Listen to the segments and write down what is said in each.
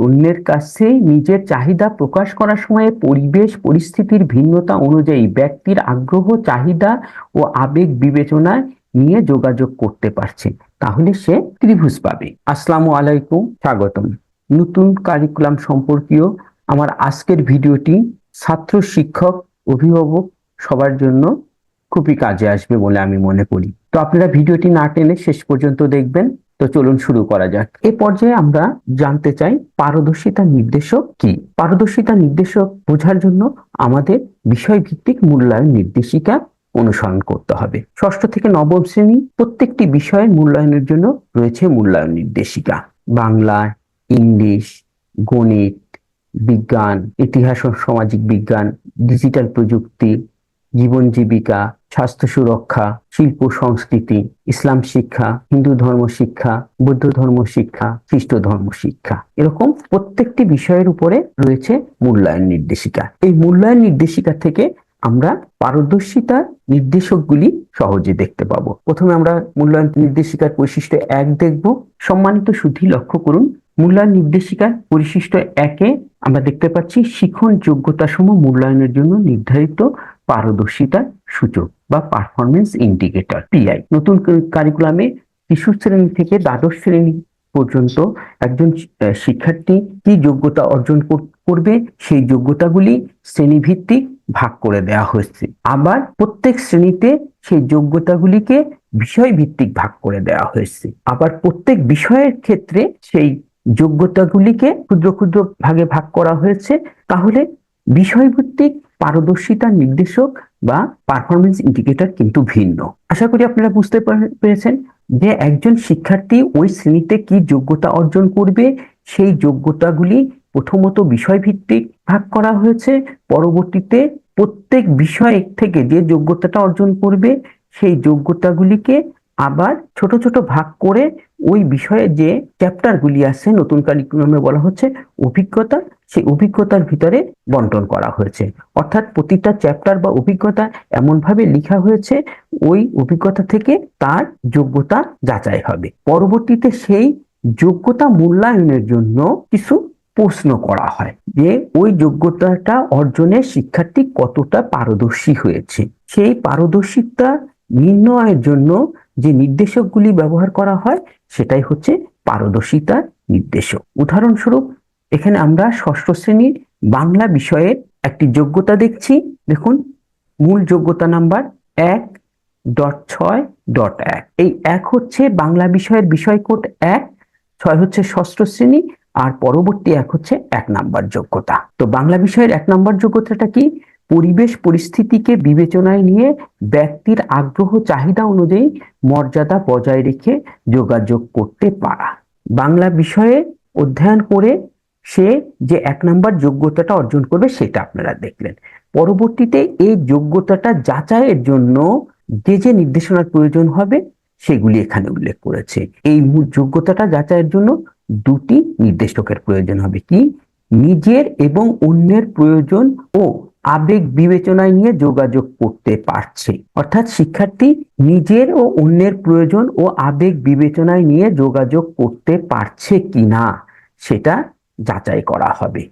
অন্যের কাছে নিজের চাহিদা প্রকাশ করার সময় পরিবেশ পরিস্থিতির ভিন্নতা অনুযায়ী ব্যক্তির আগ্রহ, চাহিদা ও আবেগ বিবেচনায় নিয়ে যোগাযোগ করতে পারছে, তাহলে সে ত্রিভুজ পাবে। আসসালামু আলাইকুম, স্বাগতম। নতুন কারিকুলাম সম্পর্কীয় আমার আজকের ভিডিওটি ছাত্র, শিক্ষক, অভিভাবক সবার জন্য খুবই কাজে আসবে বলে আমি মনে করি। তো আপনারা ভিডিওটি না টেনে শেষ পর্যন্ত দেখবেন। তো চলুন শুরু করা যাক। এই পর্যায়ে আমরা জানতে চাই পারদর্শিতা নির্দেশক কি। পারদর্শিতা নির্দেশক বোঝার জন্য আমাদের বিষয়ভিত্তিক মূল্যায়ন নির্দেশিকা অনুসরণ করতে হবে। ষষ্ঠ থেকে নবম শ্রেণী প্রত্যেকটি বিষয়ের মূল্যায়নের জন্য রয়েছে মূল্যায়ন নির্দেশিকা। বাংলা, ইংলিশ, গণিত, বিজ্ঞান, ইতিহাস ও সামাজিক বিজ্ঞান, ডিজিটাল প্রযুক্তি, জীবন জীবিকা, স্বাস্থ্য সুরক্ষা, শিল্প সংস্কৃতি, ইসলাম শিক্ষা, হিন্দু ধর্ম শিক্ষা, বৌদ্ধ ধর্ম শিক্ষা, খ্রিস্ট ধর্ম শিক্ষা, এরকম প্রত্যেকটি বিষয়ের উপরে রয়েছে মূল্যায়ন নির্দেশিকা। এই মূল্যায়ন নির্দেশিকা থেকে আমরা পারদর্শিতার নির্দেশকগুলি সহজে দেখতে পাবো। প্রথমে আমরা মূল্যায়ন নির্দেশিকার বৈশিষ্ট্য 1 দেখব। সম্মানিত সুধী, লক্ষ্য করুন, মূল্যায়ন নির্দেশিকার বৈশিষ্ট্য 1-এ আমরা দেখতে পাচ্ছি শিখন যোগ্যতা সমূহ মূল্যায়নের জন্য নির্ধারিত পারদর্শিতার সূচক বা পারফরমেন্স ইন্ডিকেটর, পিআই। নতুন কারিকুলামে শিশু শ্রেণী থেকে দ্বাদশ শ্রেণী পর্যন্ত একজন শিক্ষার্থী কি যোগ্যতা অর্জন করবে সেই যোগ্যতাগুলি শ্রেণীভিত্তিক ভাগ করে দেওয়া হয়েছে। আবার প্রত্যেক শ্রেণীতে সেই যোগ্যতাগুলিকে বিষয় ভিত্তিক ভাগ করে দেওয়া হয়েছে। আবার প্রত্যেক বিষয়ের ক্ষেত্রে সেই যোগ্যতাগুলিকে ক্ষুদ্র ক্ষুদ্র ভাগে ভাগ করা হয়েছে। তাহলে বিষয়ভিত্তিক পারদর্শিতা নির্দেশক বা পারফরমেন্স ইন্ডিকেটর কিন্তু ভিন্ন। আশা করি আপনারা বুঝতে পেরেছেন যে একজন শিক্ষার্থী ওই শ্রেণীতে কি যোগ্যতা অর্জন করবে সেই যোগ্যতাগুলি প্রথমত বিষয়ভিত্তিক ভাগ করা হয়েছে, পরবর্তীতে প্রত্যেক বিষয় থেকে যে যোগ্যতাটা অর্জন করবে সেই যোগ্যতাগুলিকে আবার ছোট ছোট ভাগ করে ওই বিষয়ে যে চ্যাপ্টারগুলি আছে, নতুন কারিকুলামে বলা হচ্ছে অভিজ্ঞতা, সেই অভিজ্ঞতার ভিতরে বন্টন করা হয়েছে। অর্থাৎ প্রতিটা চ্যাপ্টার বা অভিজ্ঞতা এমন ভাবে লেখা হয়েছে ওই অভিজ্ঞতা থেকে তার যোগ্যতা যাচাই হবে। পরবর্তীতে সেই যোগ্যতা মূল্যায়নের জন্য কিছু প্রশ্ন করা হয় যে ওই যোগ্যতাটা অর্জনে শিক্ষার্থী কতটা পারদর্শী হয়েছে। সেই পারদর্শিতা নির্ণয়ের জন্য যে নির্দেশকগুলি ব্যবহার করা হয় সেটাই হচ্ছে পারদর্শিতা নির্দেশক। উদাহরণস্বরূপ এখানে আমরা ষষ্ঠ শ্রেণীর বাংলা বিষয়ের একটি যোগ্যতা দেখছি। দেখুন, মূল যোগ্যতা নাম্বার 1.6.1। এই 1 হচ্ছে বাংলা বিষয়ের বিষয় কোড 1, 6 হচ্ছে ষষ্ঠ শ্রেণী, আর পরবর্তী 1 হচ্ছে 1 নাম্বার যোগ্যতা। তো বাংলা বিষয়ের 1 নাম্বার যোগ্যতাটা কি? পরিবেশ পরিস্থিতিকে বিবেচনায় নিয়ে ব্যক্তির আগ্রহ চাহিদা অনুযায়ী মর্যাদা বজায় রেখে যোগাযোগ করতে পারা। বাংলা বিষয়ে অধ্যয়ন করে সে যে 1 নাম্বার যোগ্যতাটা অর্জন করবে সেটা আপনারা দেখলেন। পরবর্তীতে এই যোগ্যতাটা যাচাইয়ের জন্য যে যে নির্দেশনার প্রয়োজন হবে সেগুলি এখানে উল্লেখ করেছে। এই যোগ্যতাটা যাচাইয়ের জন্য দুটি নির্দেশকের প্রয়োজন হবে। কি? নিজের এবং অন্যের প্রয়োজন ও আবেগ বিবেচনায় নিয়ে যোগাযোগ করতে পারছে। অর্থাৎ শিক্ষার্থী নিজের ও অন্যের প্রয়োজন ও আবেগ বিবেচনায় নিয়ে যোগাযোগ করতে পারছে কিনা সেটা যাচাই করা হবে।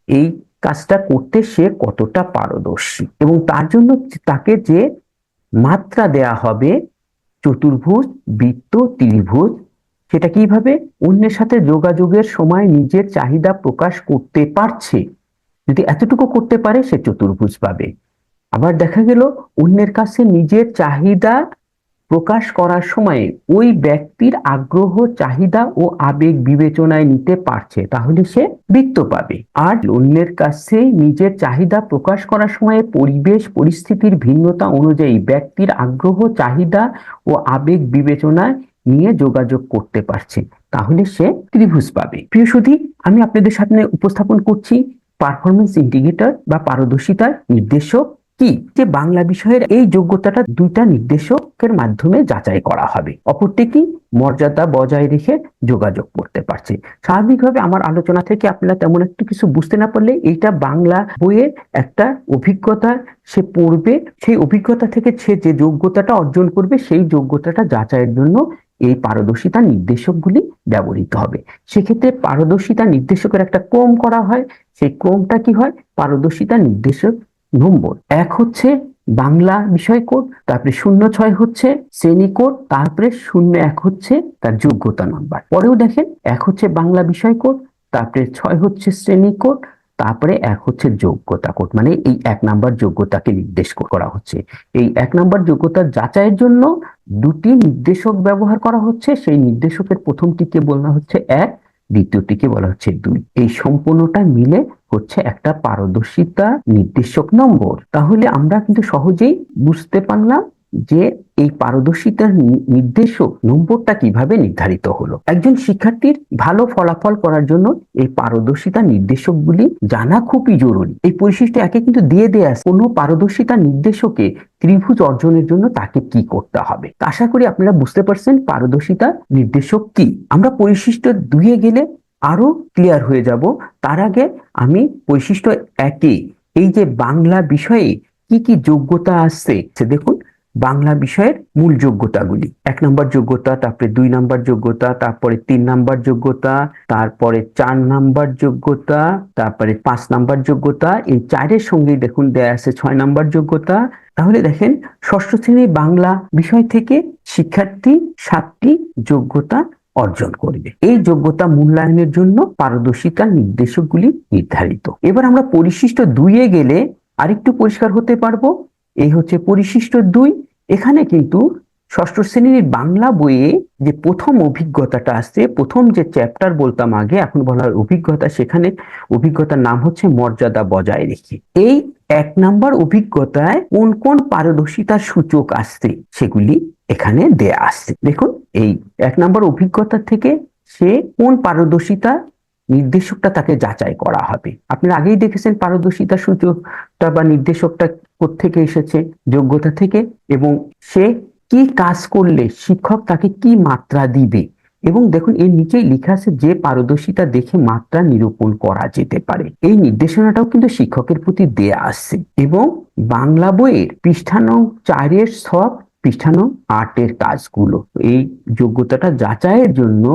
এই কাজটা করতে সে কতটা পারদর্শী, এবং তার জন্য তাকে যে মাত্রা দেয়া হবে চতুর্ভুজ, বৃত্ত, ত্রিভুজ, সেটা কিভাবে? অন্যের সাথে যোগাযোগের সময় নিজের চাহিদা প্রকাশ করতে পারছে, যদি এতটুকু করতে পারে সে চতুর্ভুজ পাবে। আবার দেখা গেল অন্যের কাছে নিজের চাহিদা প্রকাশ করার সময় ওই ব্যক্তির আগ্রহ, চাহিদা ও আবেগ বিবেচনায় নিতে পারছে, তাহলে সে বৃত্ত পাবে। আর অন্যের কাছে নিজের চাহিদা প্রকাশ করার সময় পরিবেশ পরিস্থিতির ভিন্নতা অনুযায়ী ব্যক্তির আগ্রহ, চাহিদা ও আবেগ বিবেচনায় নিয়ে যোগাযোগ করতে পারছে, তাহলে সে ত্রিভুজ পাবে। প্রিয় সুধী, আমি আপনাদের সামনে উপস্থাপন করছি পারফরমেন্স ইন্ডিকেটর বা পারদর্শিতার নির্দেশক কি। যে বাংলা বিষয়ের এই যোগ্যতাটা দুইটা নির্দেশকের মাধ্যমে যাচাই করা হবে। অপরটি কি? মর্যাদা বজায় রেখে যোগাযোগ করতে পারছে। স্বাভাবিকভাবে আমার আলোচনা থেকে আপনারা তেমন একটু কিছু বুঝতে না পারলে এইটা বাংলা বইয়ের একটা অভিজ্ঞতা, সে পড়বে, সেই অভিজ্ঞতা থেকে সে যে যোগ্যতাটা অর্জন করবে সেই যোগ্যতাটা যাচাইয়ের জন্য এই পারদর্শিতা নির্দেশকগুলি ব্যবহৃত হবে। সেক্ষেত্রে পারদর্শিতা নির্দেশকের একটা ক্রম করা হয়। সেই ক্রমটা কি হয়? পারদর্শিতা নির্দেশক নম্বর 1 হচ্ছে বাংলা বিষয় কোড, তারপরে 06 হচ্ছে শ্রেণী কোড, তারপরে 01 হচ্ছে তার যোগ্যতা নাম্বার। পরেও দেখেন 1 হচ্ছে বাংলা বিষয় কোড, তারপরে 6 হচ্ছে শ্রেণী কোড, তারপরে 1 হচ্ছে যোগ্যতা কোড, মানে এই 1 নাম্বার যোগ্যতাকে নির্দেশ করা হচ্ছে। এই 1 নাম্বার যোগ্যতার যাচাইয়ের জন্য দুটি নির্দেশক ব্যবহার করা হচ্ছে। সেই নির্দেশকের প্রথমটিকে বলা হচ্ছে 1, দ্বিতীয়টিকে বলা হচ্ছে 2। এই সম্পূর্ণটা মিলে হচ্ছে একটা পারদর্শিতা নির্দেশক নম্বর। তাহলে আমরা কিন্তু সহজেই বুঝতে পারলাম যে এই পারদর্শিতার নির্দেশক নম্বরটা কিভাবে নির্ধারিত হলো। একজন শিক্ষার্থীর ভালো ফলাফল করার জন্য এই পারদর্শিতা নির্দেশকগুলি জানা খুবই জরুরি। এই পরিশিষ্ট একে কিন্তু দিয়ে দেয়া আছে কোনো পারদর্শিতা নির্দেশকে ত্রিভুজ অর্জনের জন্য তাকে কি করতে হবে। আশা করি আপনারা বুঝতে পারছেন পারদর্শিতা নির্দেশক কি। আমরা পরিশিষ্ট 2 এ গেলে আরো ক্লিয়ার হয়ে যাব। তার আগে আমি বৈশিষ্ট্য 1 এই যে বাংলা বিষয়ে কি কি যোগ্যতা আসছে দেখুন। বাংলা বিষয়ের মূল যোগ্যতাগুলি 1 নম্বর যোগ্যতা, তারপরে 2 নম্বর যোগ্যতা, তারপরে 3 নম্বর যোগ্যতা, তারপরে 4 নম্বর যোগ্যতা, তারপরে 5 নম্বর যোগ্যতা। এই 4-এর সঙ্গে দেখুন দেয়া আছে 6 নম্বর যোগ্যতা। তাহলে দেখেন ষষ্ঠ শ্রেণী বাংলা বিষয় থেকে শিক্ষার্থী 7টি যোগ্যতা অর্জন করবে। এই যোগ্যতা মূল্যায়নের জন্য পারদর্শিতা নির্দেশকগুলি নির্ধারিত। এবার আমরা পরিশিষ্ট 2 এ গেলে আরেকটু পরিষ্কার হতে পারবো। এই হচ্ছে পরিশিষ্ট 2। এখানে কিন্তু ষষ্ঠ শ্রেণীর বাংলা বইয়ে যে প্রথম অভিজ্ঞতাটা আসছে, প্রথম যে চ্যাপ্টার বলতাম আগে, এখন বলা হয় অভিজ্ঞতা, সেখানে অভিজ্ঞতার নাম হচ্ছে মর্যাদা বজায় রেখে। এই 1 নাম্বার অভিজ্ঞতায় কোন কোন পারদর্শিতার সূচক আসছে সেগুলি এখানে দেয়া আসছে। দেখুন এই 1 নাম্বার অভিজ্ঞতা থেকে সে কোন পারদর্শিতা নির্দেশকটা তাকে যাচাই করা হবে। আপনারা আগেই দেখেছেন পারদর্শিতা সূচকটা বা নির্দেশকটা কোত্থেকে এসেছে, যোগ্যতা থেকে, এবং সে কি কাজ করলে শিক্ষক তাকে কি মাত্রা দিবে। এবং দেখুন এর নিচেই লেখা আছে যে পারদর্শিতা দেখে মাত্রা নিরূপণ করা যেতে পারে। এই নির্দেশনাটাও কিন্তু শিক্ষকের প্রতি দেয়া আসছে। এবং বাংলা বইয়ের পৃষ্ঠা নং 4-এর ছক, পৃষ্ঠা নং 8-এর কাজগুলো, এই যোগ্যতাটা যাচাইয়ের জন্য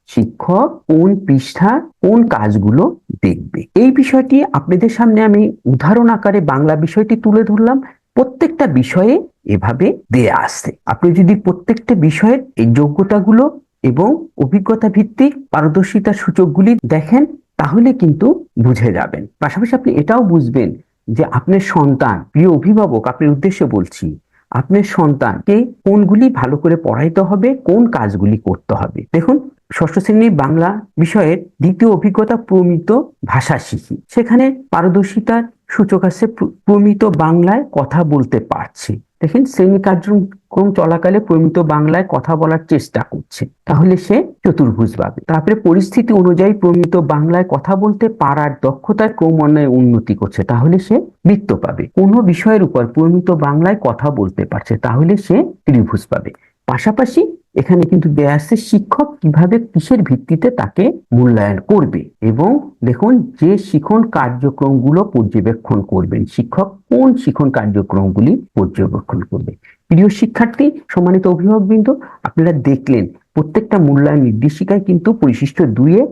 শিক্ষক কোন পৃষ্ঠা কোন কাজগুলো দেখবে। এই বিষয়টি আপনাদের সামনে আমি উদাহরণ আকারে বাংলা বিষয়টি তুলে ধরলাম। প্রত্যেকটা বিষয়ে এভাবে দেয়া আছে। আপনি যদি প্রত্যেকটা বিষয়ের এই যোগ্যতাগুলো এবং অভিজ্ঞতা ভিত্তিক পারদর্শিতার সূচকগুলি দেখেন তাহলে কিন্তু বুঝে যাবেন। পাশাপাশি আপনি এটাও বুঝবেন যে আপনার সন্তান, প্রিয় অভিভাবক, আপনার উদ্দেশ্যে বলছি, আপনার সন্তানকে কোনগুলি ভালো করে পড়াইতে হবে, কোন কাজগুলি করতে হবে। দেখুন ষষ্ঠ শ্রেণীর বাংলা বিষয়ের দ্বিতীয় অভিজ্ঞতা প্রমিত ভাষা শিখি। সেখানে পারদর্শিতার সূচক আছে প্রমিত বাংলায় কথা বলতে পারছি। দেখেন শ্রেণী কার্যক্রম চলাকালে প্রমিত বাংলায় কথা বলার চেষ্টা করছে, তাহলে সে চতুর্ভুজ পাবে। তারপরে পরিস্থিতি অনুযায়ী প্রমিত বাংলায় কথা বলতে পারার দক্ষতায় ক্রমান্বয়ে উন্নতি করছে, তাহলে সে বৃত্ত পাবে। কোনো বিষয়ের উপর প্রমিত বাংলায় কথা বলতে পারছে, তাহলে সে ত্রিভুজ পাবে। পাশাপাশি এখানে কিন্তু দেয়া আছে শিক্ষক কিভাবে কিসের ভিত্তিতে তাকে মূল্যায়ন করবে। এবং দেখুন যে শিখন কার্যক্রমগুলো পর্যবেক্ষণ করবেন, শিক্ষক কোন শিখন কার্যক্রমগুলি পর্যবেক্ষণ করবে। প্রিয় শিক্ষার্থী, সম্মানিত অভিভাবকবৃন্দ, আপনারা দেখলেন প্রত্যেকটা মূল্যায়ন নির্দেশিকায় কিন্তু পরিশিষ্ট 2-এ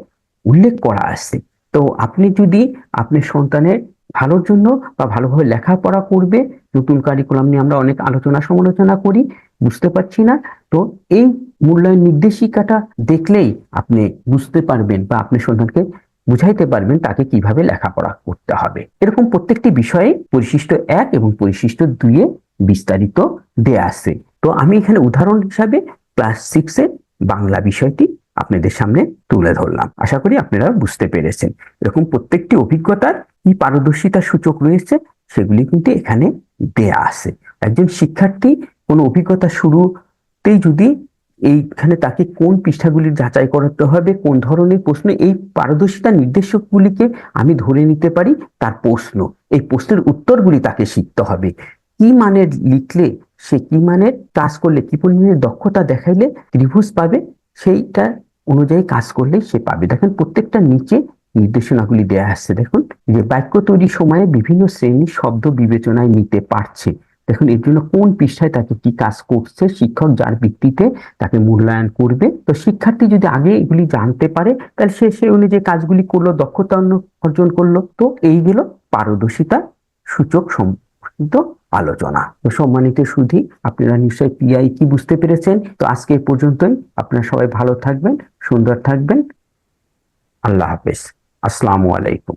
উল্লেখ করা আছে। তো আপনি যদি আপনার সন্তানের ভালোর জন্য বা ভালোভাবে লেখাপড়া করবে, নতুন কারিকুলাম নিয়ে আমরা অনেক আলোচনা সমালোচনা করি, বুঝতে পারছি না, তো এই মূল্যায়ন নির্দেশিকাটা দেখলেই আপনি বুঝতে পারবেন বা আপনি সন্তানকে বুঝাইতে পারবেন তাকে কিভাবে লেখাপড়া করতে হবে। এরকম প্রত্যেকটি বিষয়ে পরিশিষ্ট 1 এবং পরিশিষ্ট 2-এ বিস্তারিত দেয়া আছে। তো আমি এখানে উদাহরণ হিসাবে ক্লাস 6-এর বাংলা বিষয়টি আপনাদের সামনে তুলে ধরলাম। আশা করি আপনারা বুঝতে পেরেছেন। এরকম প্রত্যেকটি অভিজ্ঞতার কি পারদর্শিতা সূচক রয়েছে সেগুলি কিন্তু এখানে দেয়া আছে। একজন শিক্ষার্থী কোনো অভিজ্ঞতা শুরুতেই যদি এইখানে তাকে কোন পৃষ্ঠাগুলি যাচাই করতে হবে, কোন ধরনের প্রশ্ন, এই পারদর্শিতা নির্দেশকগুলিকে আমি ধরে নিতে পারি তার প্রশ্ন, এই প্রশ্নের উত্তরগুলি তাকে শিখতে হবে। কি মানের লিখলে সে কি মানের কাজ করলে, কি পরিমাণের দক্ষতা দেখাইলে ত্রিভুজ পাবে, সেইটা অনুযায়ী কাজ করলে সে পাবে। দেখেন প্রত্যেকটা নিচে নির্দেশনাগুলি দেয়া আসছে। দেখুন যে বাক্য তৈরির সময়ে বিভিন্ন শ্রেণীর শব্দ বিবেচনায় নিতে পারছে, দেখুন এর জন্য কোন পৃষ্ঠায় তাকে কি কাজ করছে, শিক্ষক যার ভিত্তিতে তাকে মূল্যায়ন করবে। তো শিক্ষার্থী যদি আগে এগুলি জানতে পারে তাহলে সে সেই অনুযায়ী কাজগুলি করলো, দক্ষতা অর্জন করলো। তো এইগুলো পারদর্শিতা সূচক সম্পর্কিত আলোচনা। তো সম্মানিত সুধী, আপনারা নিশ্চয়ই পিআই কি বুঝতে পেরেছেন। তো আজকে এই পর্যন্তই। আপনারা সবাই ভালো থাকবেন, সুন্দর থাকবেন। আল্লাহ হাফেজ। আসসালামু আলাইকুম।